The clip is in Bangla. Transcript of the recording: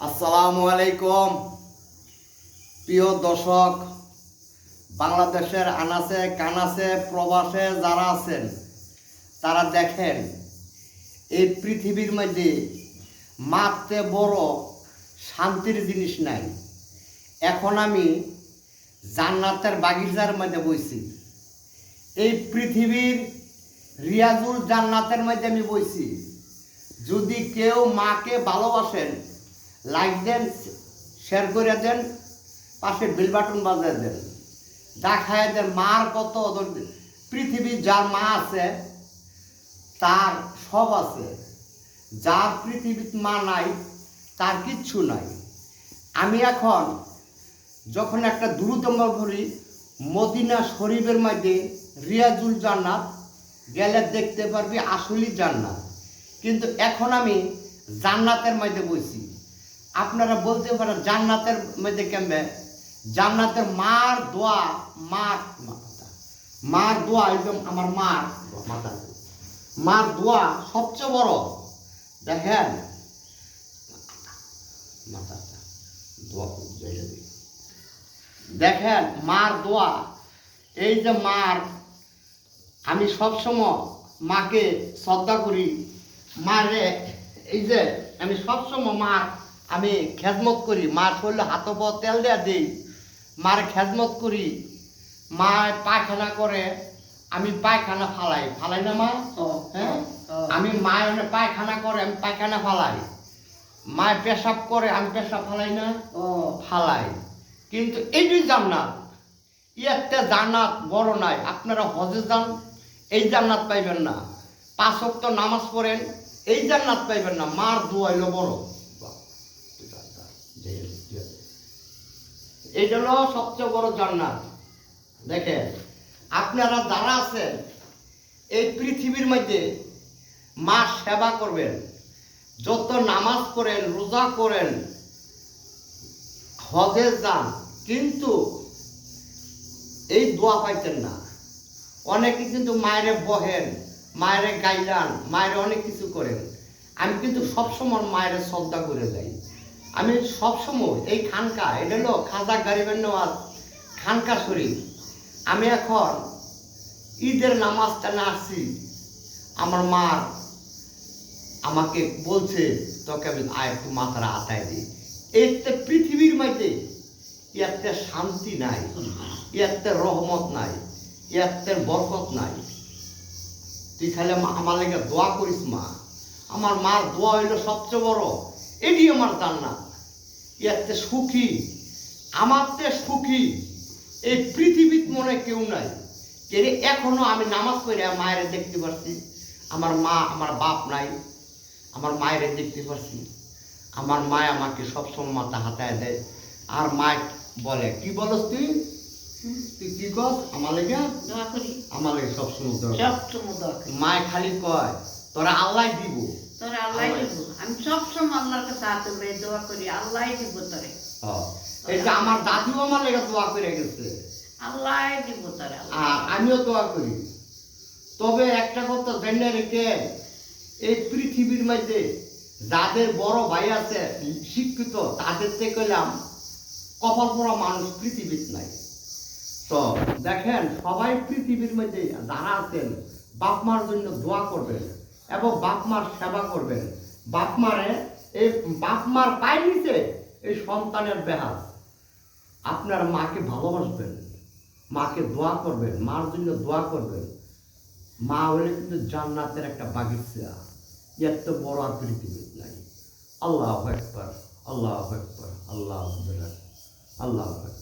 আসসালামু আলাইকুম প্রিয় দর্শক, বাংলাদেশের আনাচে কানাচে প্রবাসে যারা আছেন তারা দেখেন, এই পৃথিবীর মধ্যে মারতে বড় শান্তির জিনিস নাই। এখন আমি জান্নাতের বাগিচার মধ্যে বইছি। এই পৃথিবীর রিয়াজুল জান্নাতের মধ্যে আমি বইছি। যদি কেউ মাকে ভালোবাসেন, লাইক দেন, শেয়ার করে দেন, পাশে বেল বাটন বাজিয়ে দেন, দেখায় দেন মার কত। পৃথিবীর যার মা আছে তার সব আছে, যার পৃথিবীর মা নাই তার কিচ্ছু নাই। আমি এখন যখন একটা দ্রুতম করি মদিনা শরীফের মধ্যে রিয়াজুল জান্নাত গেলে দেখতে পারবি আসলেই জান্নাত। কিন্তু এখন আমি জান্নাতের মধ্যে বসি। আপনারা বলতে পারেন জান্নাতের মধ্যে কেমবে? জান্নাতের মার দোয়া, মার দোয়া একদম আমার মার মাথা, মার দোয়া সবচেয়ে বড়। দেখেন মাথাটা দোয়া, দেখেন মার দোয়া। এই যে মার, আমি সবসময় মাকে শ্রদ্ধা করি। মারে এই যে আমি সবসময় মার আমি খেদমত করি। মার শরীরে হাত পা তেল দেওয়া দিই, মার খেদমত করি। মা পায়খানা করে, আমি পায়খানা ফালাই না মা? হ্যাঁ, আমি মায়ের পায়খানা করে, আমি পায়খানা ফালাই। মায়ের পেশাব করে, আমি পেশাব ফালাই না? ফালাই। কিন্তু এইটি জান্নাত, একটা জান্নাত বড় নাই। আপনারা হজে যান, এই জান্নাত পাইবেন না। 5 ওয়াক্ত নামাজ পড়েন, এই জান্নাত পাইবেন না। মার দোয়া হইল বড়। এইটা হলো সবচেয়ে বড় জান্নাত। দেখেন আপনারা যারা আছেন এই পৃথিবীর মধ্যে মা সেবা করবেন, যত নামাজ করেন, রোজা করেন, হজে যান, কিন্তু এই দোয়া পাইতেন না। অনেকে কিন্তু মায়েরে বহেন, মায়েরে গাইলান, মায়েরে অনেক কিছু করেন। আমি কিন্তু সবসময় মায়ের শ্রদ্ধা করে যাই। আমি সবসময় এই খানকা, এটা হলো খাজা গরিবের নওয়াজ খানকা শরীফ। আমি এখন ঈদের নামাজটা না আসছি, আমার মা আমাকে বলছে তোকে আমি একটু মাথাটা আতায় দিই। এতে পৃথিবীর মধ্যে এতে শান্তি নাই, এতে রহমত নাই, এতে বরকত নাই। তুই খালি আমার লেগে দোয়া করিস মা। আমার মার দোয়া হইল সবচেয়ে বড়। এটি আমার জান্নাত। এতে সুখী, আমার তে সুখী এই পৃথিবীর মনে কেউ নাই। এখনো আমি নামাজ পড়ে মায়ের দেখতে পারছি। আমার মা, আমার বাপ নাই, আমার মায়ের দেখতে পারছি। আমার মা আমাকে সবসময় মাথা হাতায় দেয়। আর মায় বলে, কি বলস তুই? তুই কি কর আমার লেগে? আমার লেগে সবসময় মায় খালি কয় তোরা আল্লাহ দিব, তোরে আল্লাহ দিব। আমি সবসময় আল্লাহর কাছে হাত তুলে দোয়া করি, আল্লাহ দিব তোরে। এটা আমার দাদিও আমার লেগে দোয়া করে গেছে, আল্লাহ দিব তোরে। আমিও দোয়া করি। তবে একটা কথা জেনে রেখে, এই পৃথিবীর মধ্যে যাদের বড় ভাই আছে শিক্ষিত, তাদের থেকে কইলাম কপাল পড়া মানুষ পৃথিবীর নাই। তো দেখেন সবাই পৃথিবীর মধ্যে যারা আছেন বাপ মার জন্য দোয়া করবেন এবং বাপ মার সেবা করবেন। বাপ মারে, এই বাপ মার পায় নিচে এই সন্তানের বেহাল। আপনার মাকে ভালোবাসবেন, মাকে দোয়া করবেন, মার জন্য দোয়া করবেন। মা হলে কিন্তু জান্নাতের একটা বাগিচা, এত বড় আর পৃথিবীর নাই। আল্লাহু আকবার, আল্লাহু আকবার, আল্লাহু আকবার, আল্লাহু আকবার।